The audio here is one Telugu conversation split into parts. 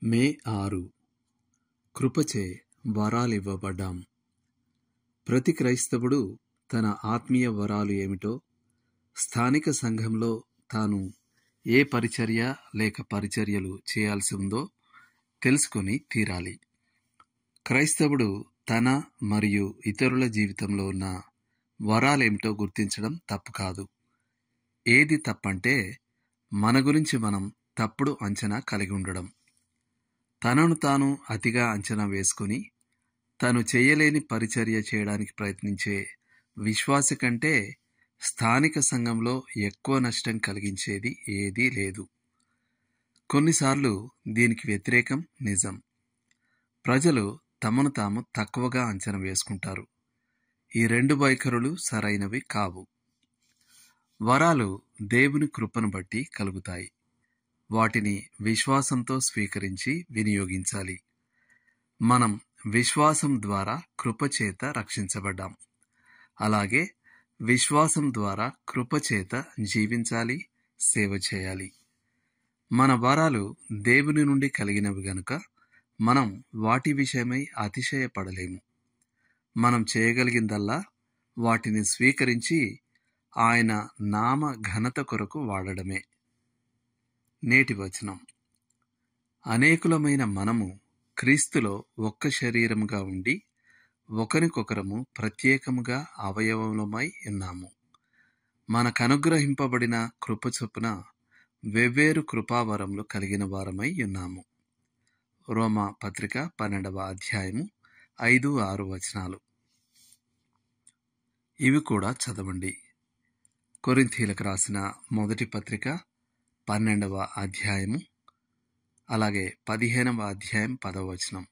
మే 6 కృపచే వరాలివ్వబడ్డాం. ప్రతి క్రైస్తవుడు తన ఆత్మీయ వరాలు ఏమిటో, స్థానిక సంఘంలో తాను ఏ పరిచర్య లేక పరిచర్యలు చేయాల్సి ఉందో తెలుసుకొని తీరాలి. క్రైస్తవుడు తన మరియు ఇతరుల జీవితంలో ఉన్న వరాలేమిటో గుర్తించడం తప్పు కాదు. ఏది తప్పంటే మన గురించి మనం తప్పుడు అంచనా కలిగి ఉండడం. తనను తాను అతిగా అంచనా వేసుకుని తను చేయలేని పరిచర్య చేయడానికి ప్రయత్నించే విశ్వాసి కంటే స్థానిక సంఘంలో ఎక్కువ నష్టం కలిగించేది ఏదీ లేదు. కొన్నిసార్లు దీనికి వ్యతిరేకం నిజం. ప్రజలు తమను తాము తక్కువగా అంచనా వేసుకుంటారు. ఈ రెండు వైఖరులు సరైనవి కావు. వరాలు దేవుని కృపను బట్టి కలుగుతాయి. వాటిని విశ్వాసంతో స్వీకరించి వినియోగించాలి. మనం విశ్వాసం ద్వారా కృపచేత రక్షించబడ్డాం. అలాగే విశ్వాసం ద్వారా కృపచేత జీవించాలి, సేవ చేయాలి. మన వరాలు దేవుని నుండి కలిగినవి గనుక మనం వాటి విషయమై అతిశయపడలేము. మనం చేయగలిగిందల్లా వాటిని స్వీకరించి ఆయన నామ ఘనత కొరకు వాడడమే. నేటి వచనం: అనేకులమైన మనము క్రీస్తులో ఒక్క శరీరముగా ఉండి ఒకరికొకరము ప్రత్యేకముగా అవయవములమై ఉన్నాము. మనకనుగ్రహింపబడిన కృప చొప్పున వెవ్వేరు కృపావరములు కలిగిన వారమై ఉన్నాము. రోమా పత్రిక 12వ అధ్యాయము 5-6 వచనాలు. ఇవి కూడా చదవండి. కొరింథీలకు రాసిన మొదటి పత్రిక 12వ అధ్యాయము, అలాగే 15వ అధ్యాయం 10వ వచనం.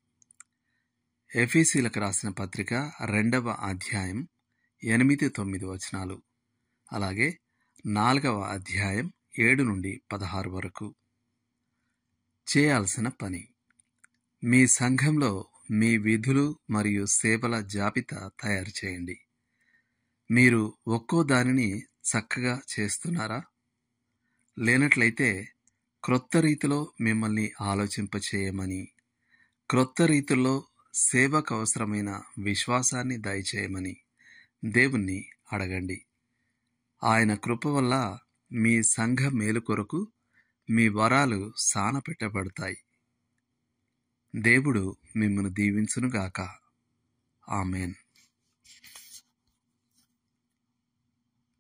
ఎఫెసీయులకు రాసిన పత్రిక 2వ అధ్యాయం 8-9 వచనాలు, అలాగే 4వ అధ్యాయం 7-16 వరకు. చేయాల్సిన పని: మీ సంఘంలో మీ విధులు మరియు సేవల జాబితా తయారు చేయండి. మీరు ఒక్కో దానిని చక్కగా చేస్తున్నారా? లేనట్లయితే క్రొత్త రీతిలో మిమ్మల్ని ఆలోచింపచేయమని, క్రొత్త రీతిలో సేవకు అవసరమైన విశ్వాసాన్ని దయచేయమని దేవుణ్ణి అడగండి. ఆయన కృప వల్ల మీ సంఘ మేలు కొరకు మీ వరాలు సానపెట్టబడతాయి. దేవుడు మిమ్మల్ని దీవించునుగాక. ఆమేన్.